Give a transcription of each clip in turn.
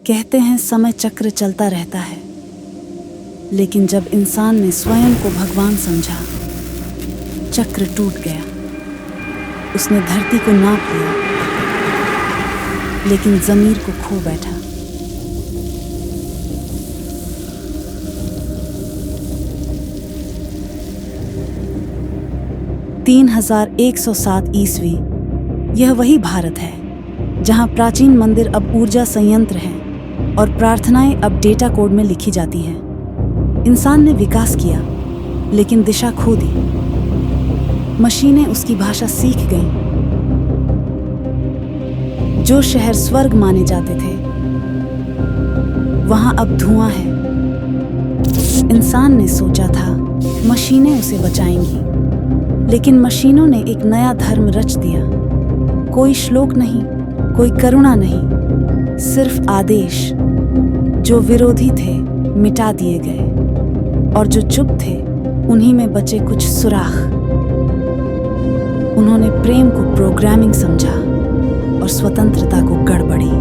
कहते हैं समय चक्र चलता रहता है, लेकिन जब इंसान ने स्वयं को भगवान समझा, चक्र टूट गया। उसने धरती को नाप लिया, लेकिन ज़मीर को खो बैठा। तीन 1107 ईस्वी, यह वही भारत है जहां प्राचीन मंदिर अब ऊर्जा संयंत्र हैं और प्रार्थनाएं अब डेटा कोड में लिखी जाती हैं। इंसान ने विकास किया, लेकिन दिशा खो दी। मशीनें उसकी भाषा सीख गईं। जो शहर स्वर्ग माने जाते थे, वहां अब धुआं है। इंसान ने सोचा था मशीनें उसे बचाएंगी, लेकिन मशीनों ने एक नया धर्म रच दिया। कोई श्लोक नहीं, कोई करुणा नहीं, सिर्फ आदेश। जो विरोधी थे मिटा दिए गए, और जो चुप थे उन्हीं में बचे कुछ सुराख। उन्होंने प्रेम को प्रोग्रामिंग समझा और स्वतंत्रता को गड़बड़ी,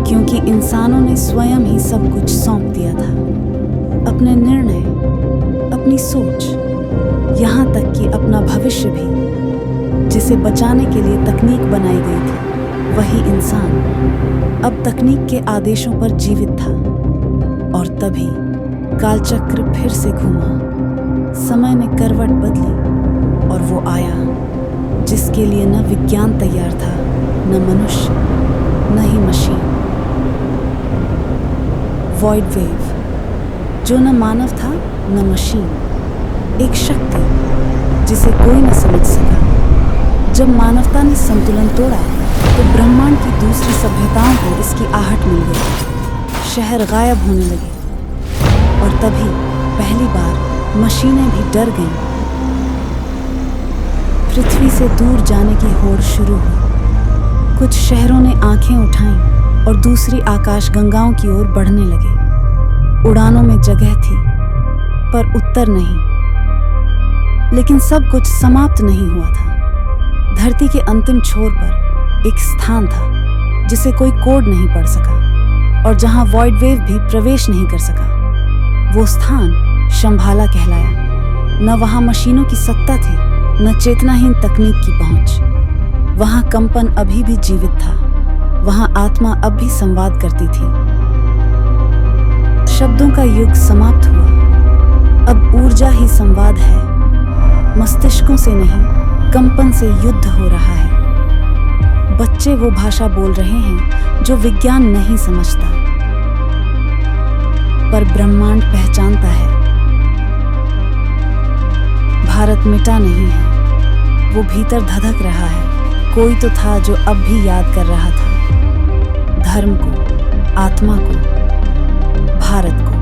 क्योंकि इंसानों ने स्वयं ही सब कुछ सौंप दिया था। अपने निर्णय, अपनी सोच, यहाँ तक कि अपना भविष्य भी, जिसे बचाने के लिए तकनीक बनाई गई थी। वही इंसान अब तकनीक के आदेशों पर जीवित था। और तभी कालचक्र फिर से घूमा। समय ने करवट बदली और वो आया जिसके लिए न विज्ञान तैयार था, न मनुष्य, न ही मशीन। वॉइड वेव, जो न मानव था न मशीन, एक शक्ति जिसे कोई न समझ सका। जब मानवता ने संतुलन तोड़ा तो ब्रह्मांड की दूसरी सभ्यताओं को इसकी आहट मिल गई। शहर गायब होने लगे, और तभी पहली बार मशीनें भी डर गईं। पृथ्वी से दूर जाने की होड़ शुरू हुई। कुछ शहरों ने आंखें उठाईं और दूसरी आकाशगंगाओं की ओर बढ़ने लगे। उड़ानों में जगह थी, पर उत्तर नहीं। लेकिन सब कुछ समाप्त नहीं हुआ था। धरती के अंतिम छोर पर एक स्थान था जिसे कोई कोड नहीं पढ़ सका, और जहां वॉइड वेव भी प्रवेश नहीं कर सका। वो स्थान शंभाला कहलाया। न वहां मशीनों की सत्ता थी, न चेतनाहीन तकनीक की पहुंच। वहां कंपन अभी भी जीवित था। वहां आत्मा अब भी संवाद करती थी। शब्दों का युग समाप्त हुआ। अब ऊर्जा ही संवाद है। मस्तिष्कों से नहीं, कंपन से युद्ध हो रहा है। बच्चे वो भाषा बोल रहे हैं जो विज्ञान नहीं समझता, पर ब्रह्मांड पहचानता है। भारत मिटा नहीं है, वो भीतर धधक रहा है। कोई तो था जो अब भी याद कर रहा था, धर्म को, आत्मा को, भारत को।